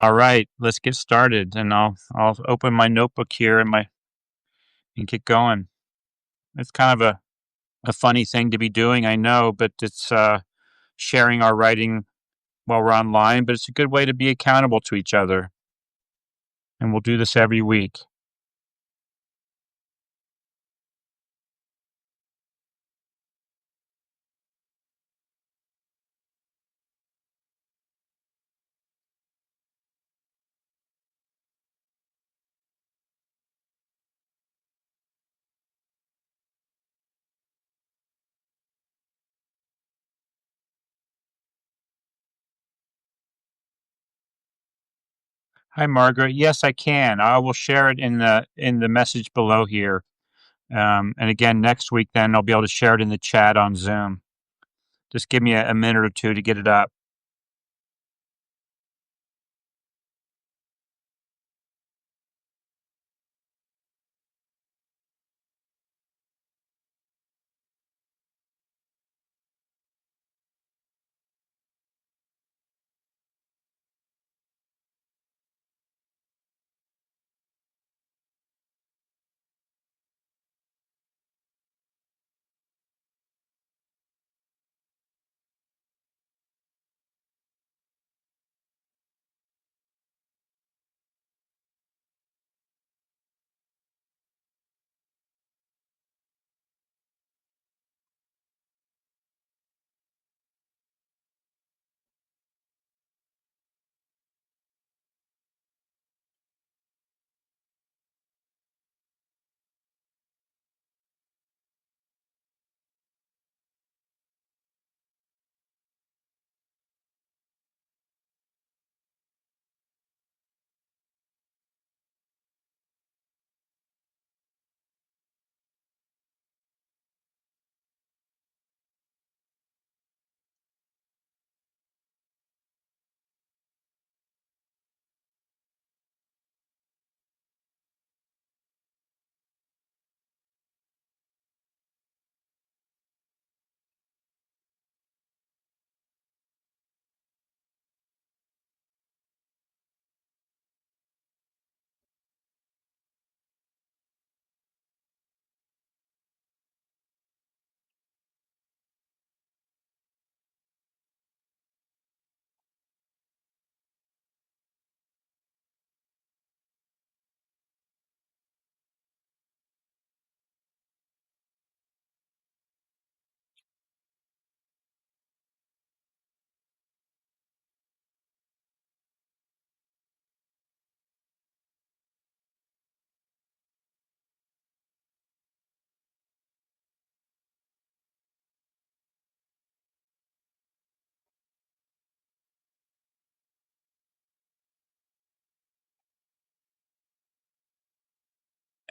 All right, let's get started, and I'll open my notebook here and get going. It's kind of a funny thing to be doing, I know, but it's sharing our writing while we're online. But it's a good way to be accountable to each other, and we'll do this every week. Hi, Margaret. Yes, I can. I will share it in the message below here. And again, next week, then I'll be able to share it in the chat on Zoom. Just give me a minute or two to get it up.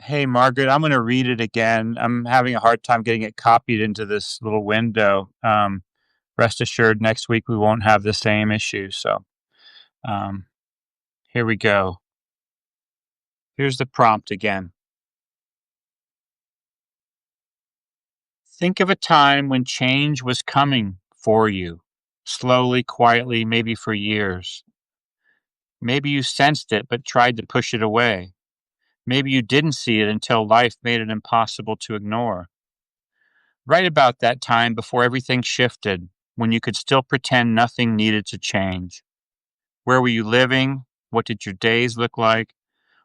Hey, Margaret, I'm going to read it again. I'm having a hard time getting it copied into this little window. Rest assured, next week we won't have the same issue. So um, here we go. Here's the prompt again. Think of a time when change was coming for you, slowly, quietly, maybe for years. Maybe you sensed it but tried to push it away. Maybe you didn't see it until life made it impossible to ignore. Write about that time before everything shifted, when you could still pretend nothing needed to change. Where were you living? What did your days look like?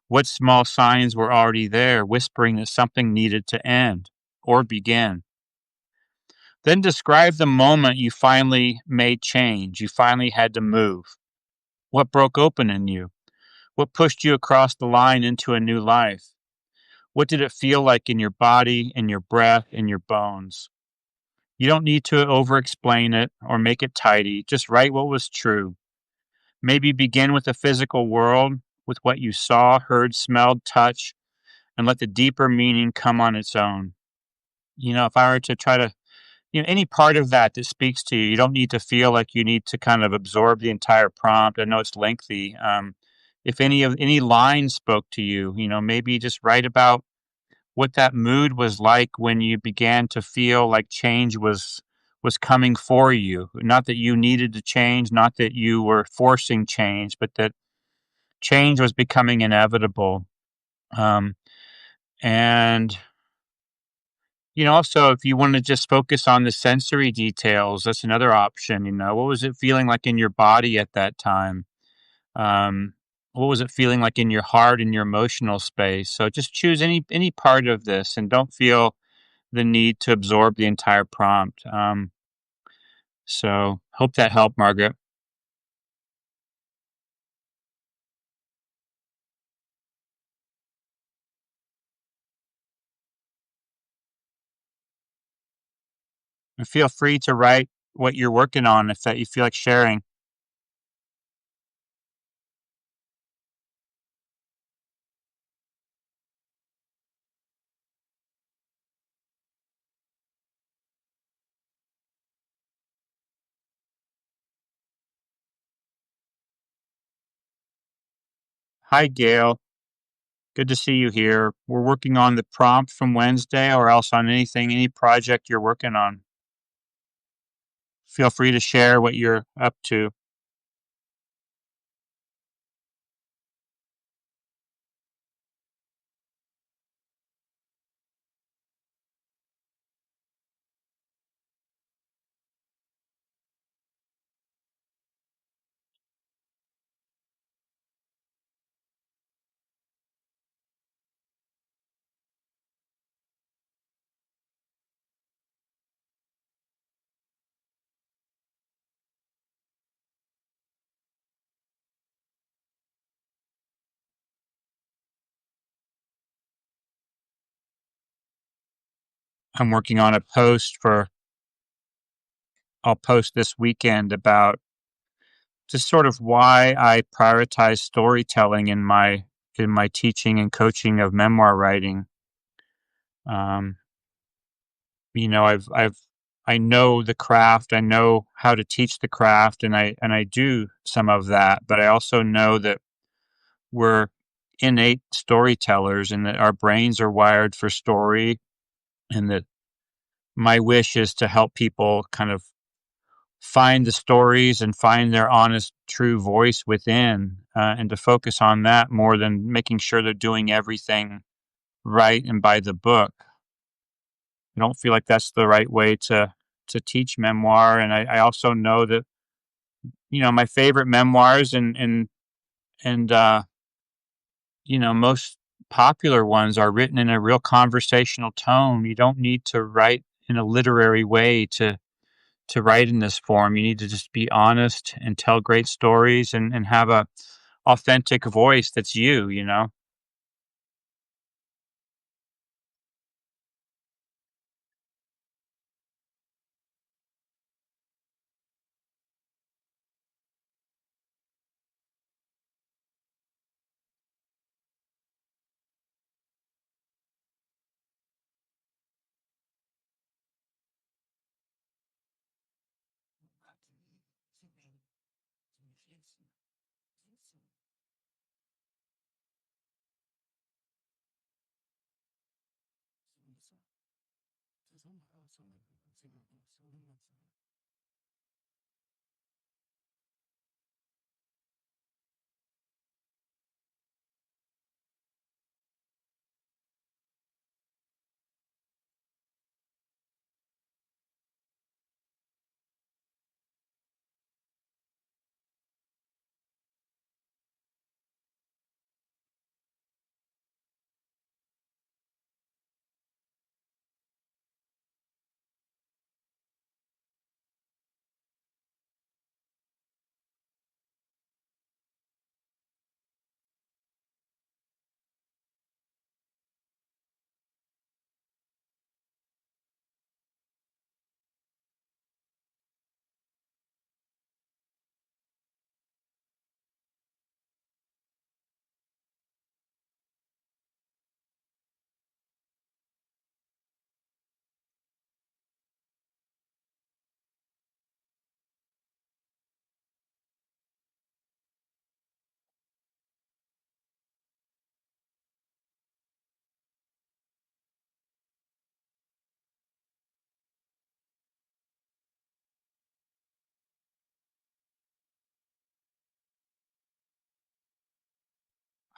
What small signs were already there, whispering that something needed to end or begin? Then describe the moment you finally made change, you finally had to move. What broke open in you? What pushed you across the line into a new life? What did it feel like in your body, in your breath, in your bones? You don't need to over explain it or make it tidy. Just write what was true. Maybe begin with the physical world, with what you saw, heard, smelled, touched, and let the deeper meaning come on its own. If I were to try to, any part of that that speaks to you, you don't need to feel like you need to kind of absorb the entire prompt. I know it's lengthy. If any line spoke to you, maybe just write about what that mood was like when you began to feel like change was coming for you. Not that you needed to change, not that you were forcing change, but that change was becoming inevitable. Um, and also, if you want to just focus on the sensory details, that's another option. What was it feeling like in your body at that time? Um, what was it feeling like in your heart and your emotional space? So just choose any part of this, and don't feel the need to absorb the entire prompt. So hope that helped, Margaret. And feel free to write what you're working on if that you feel like sharing. Hi, Gail. Good to see you here. We're working on the prompt from Wednesday, or else on any project you're working on. Feel free to share what you're up to. I'm working on a post for I'll post this weekend about just sort of why I prioritize storytelling in my teaching and coaching of memoir writing. Um, I know the craft, I know how to teach the craft, and I do some of that, but I also know that we're innate storytellers and that our brains are wired for story, and that my wish is to help people kind of find the stories and find their honest, true voice within, and to focus on that more than making sure they're doing everything right and by the book. I don't feel like that's the right way to teach memoir, and I also know that my favorite memoirs and most popular ones are written in a real conversational tone. You don't need to write in a literary way to write in this form. You need to just be honest and tell great stories and have a authentic voice that's you.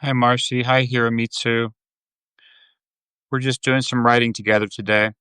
Hi, Marcy. Hi, Hiramitsu. We're just doing some writing together today.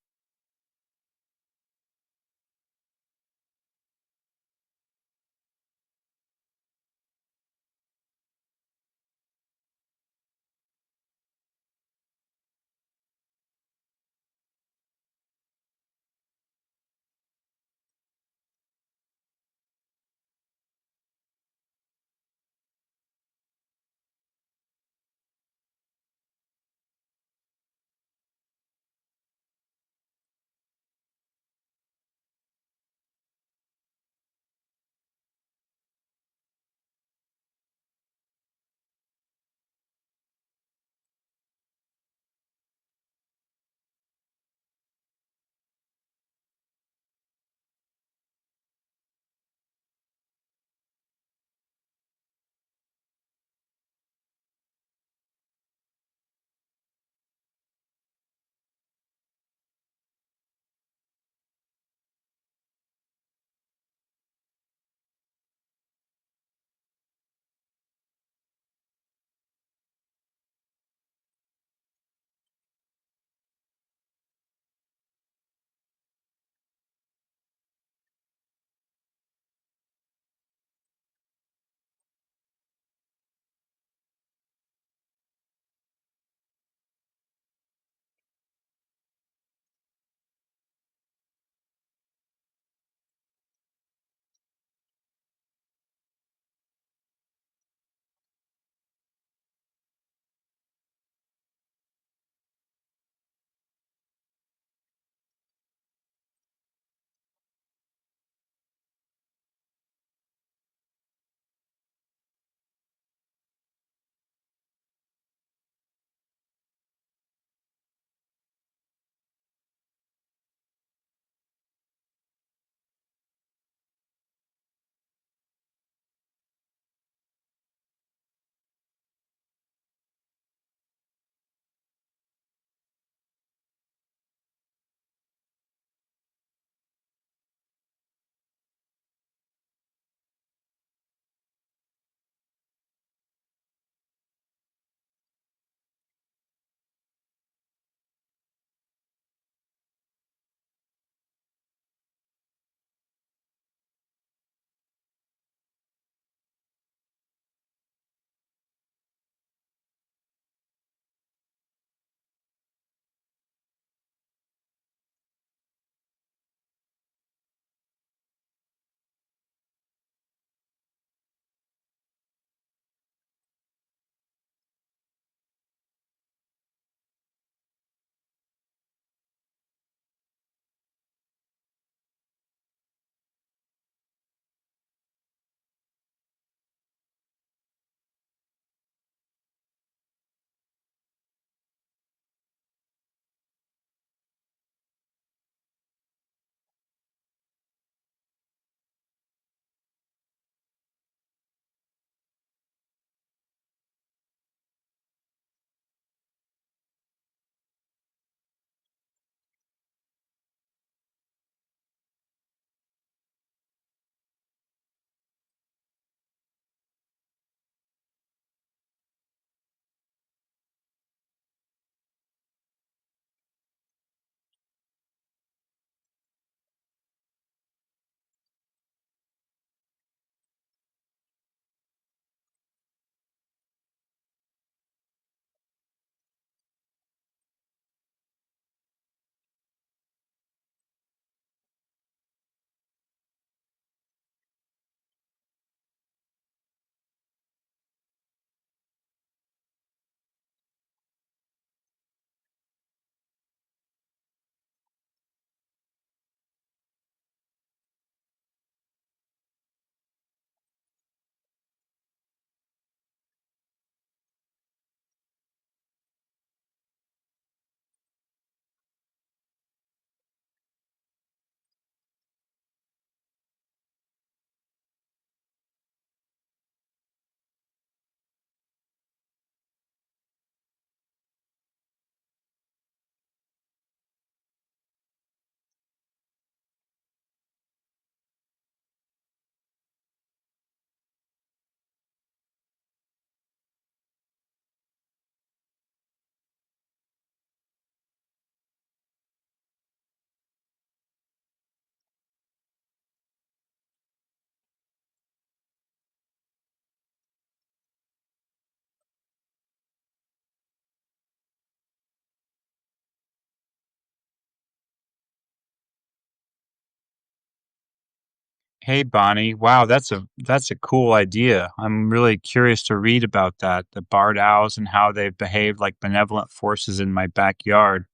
Hey Bonnie, wow, that's a cool idea. I'm really curious to read about that, the barred owls and how they've behaved like benevolent forces in my backyard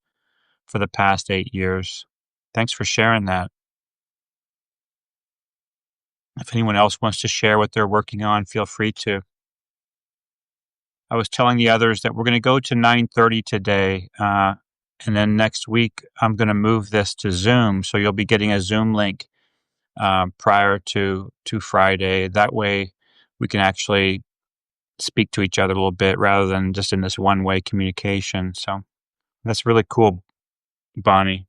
for the past 8 years. Thanks for sharing that. If anyone else wants to share what they're working on, feel free to. I was telling the others that we're going to go to 9:30 today, and then next week I'm going to move this to Zoom, so you'll be getting a Zoom link prior to Friday. That way, we can actually speak to each other a little bit rather than just in this one-way communication. So that's really cool, Bonnie.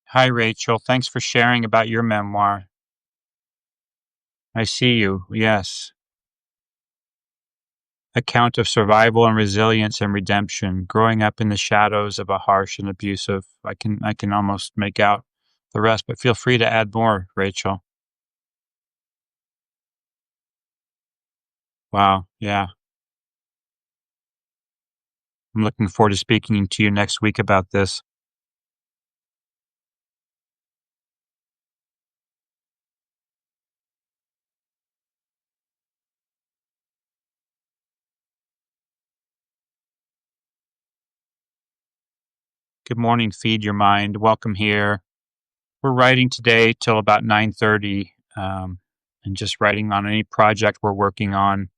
Hi, Rachel. Thanks for sharing about your memoir. I see you. Yes. Account of survival and resilience and redemption, growing up in the shadows of a harsh and abusive. I can almost make out the rest, but feel free to add more, Rachel. Wow. Yeah. I'm looking forward to speaking to you next week about this. Good morning, Feed Your Mind. Welcome here. We're writing today till about 9:30, and just writing on any project we're working on.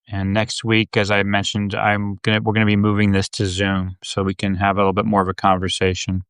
And next week, as I mentioned, we're gonna be moving this to Zoom so we can have a little bit more of a conversation.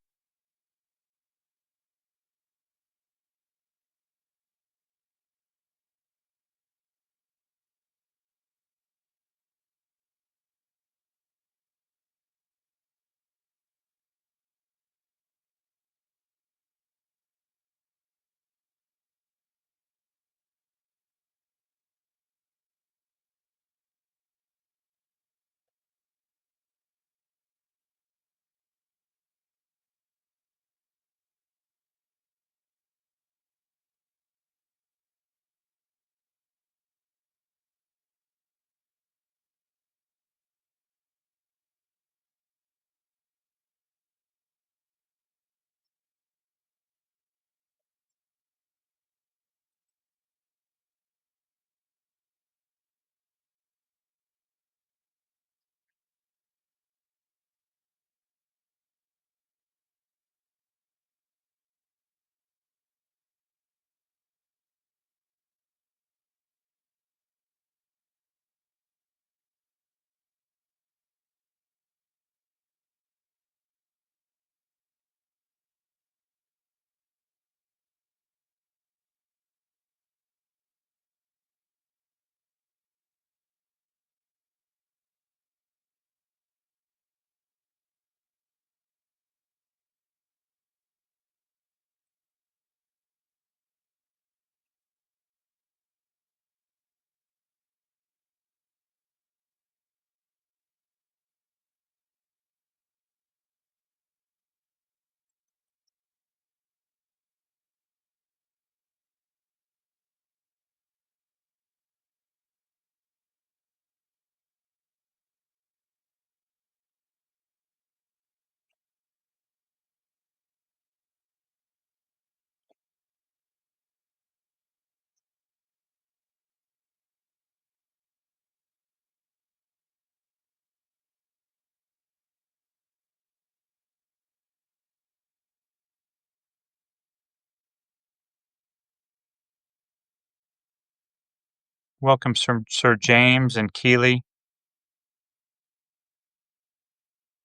Welcome, Sir James and Keeley.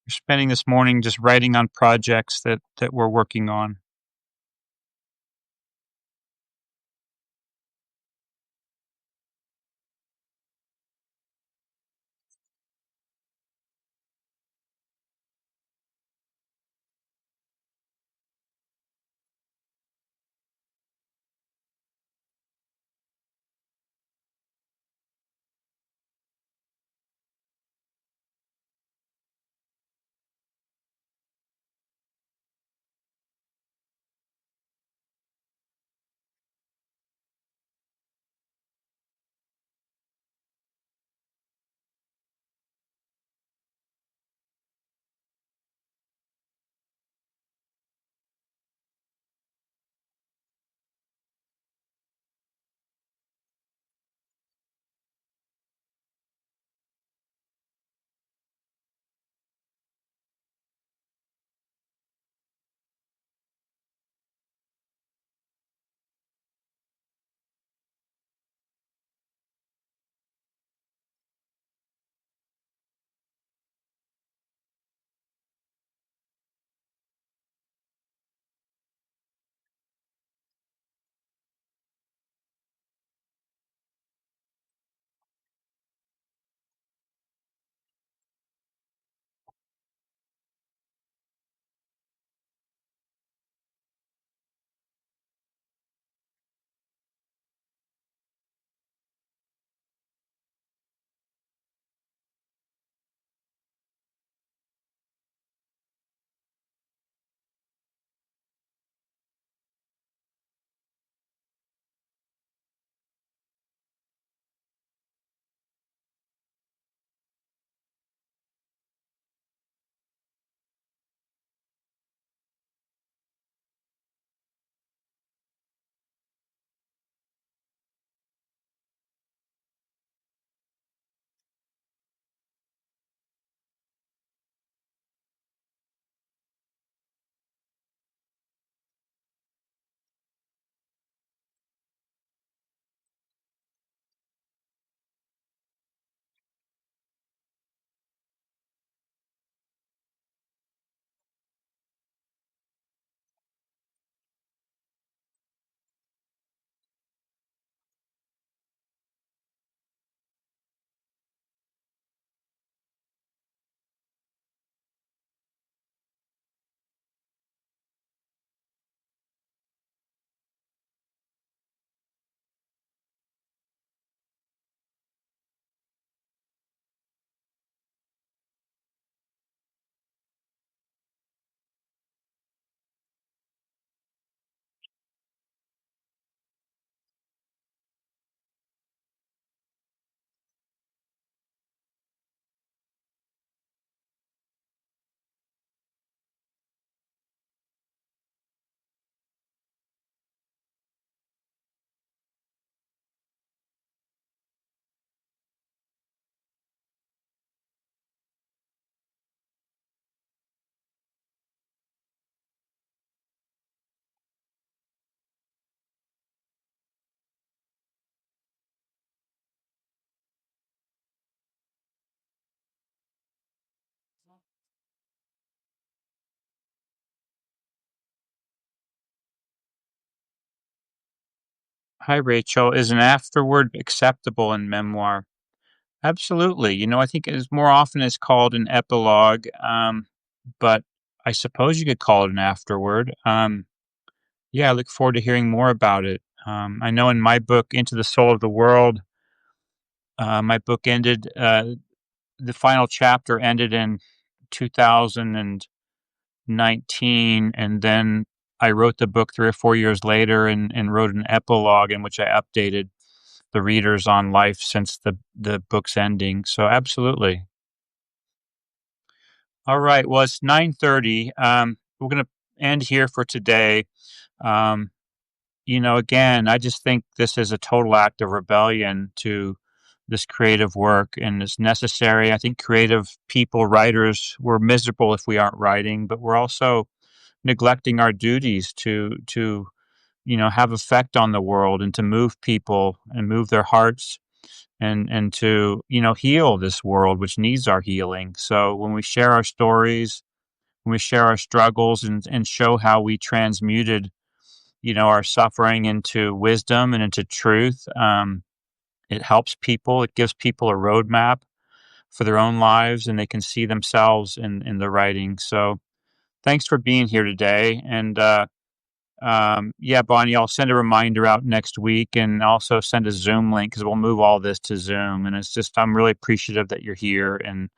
We're spending this morning just writing on projects that we're working on. Hi, Rachel. Is an afterword acceptable in memoir? Absolutely. I think it is more often it's called an epilogue, but I suppose you could call it an afterword. Yeah, I look forward to hearing more about it. I know in my book, Into the Soul of the World, my book ended, the final chapter ended in 2019, and then I wrote the book 3 or 4 years later and wrote an epilogue in which I updated the readers on life since the book's ending. So absolutely. All right. Well, it's 9:30. We're gonna end here for today. Um, again, I just think this is a total act of rebellion to this creative work and it's necessary. I think creative people, writers, we're miserable if we aren't writing, but we're also neglecting our duties to have effect on the world and to move people and move their hearts. and to, heal this world which needs our healing. So when we share our stories, when we share our struggles and show how we transmuted, our suffering into wisdom and into truth, it helps people. It gives people a roadmap for their own lives, and they can see themselves in the writing. So thanks for being here today. And yeah, Bonnie, I'll send a reminder out next week and also send a Zoom link because we'll move all this to Zoom. And it's just, I'm really appreciative that you're here and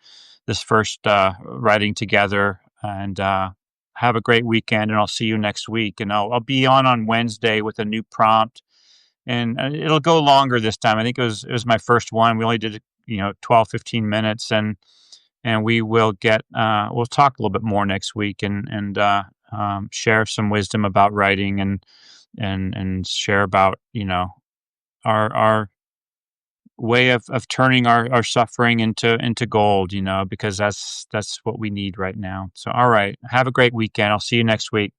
this first writing together. And have a great weekend. And I'll see you next week. And I'll be on Wednesday with a new prompt. And it'll go longer this time. I think it was my first one. We only did 12, 15 minutes, and we will we'll talk a little bit more next week and share some wisdom about writing and share about our way of turning our suffering into gold, because that's what we need right now. So all right, have a great weekend. I'll see you next week.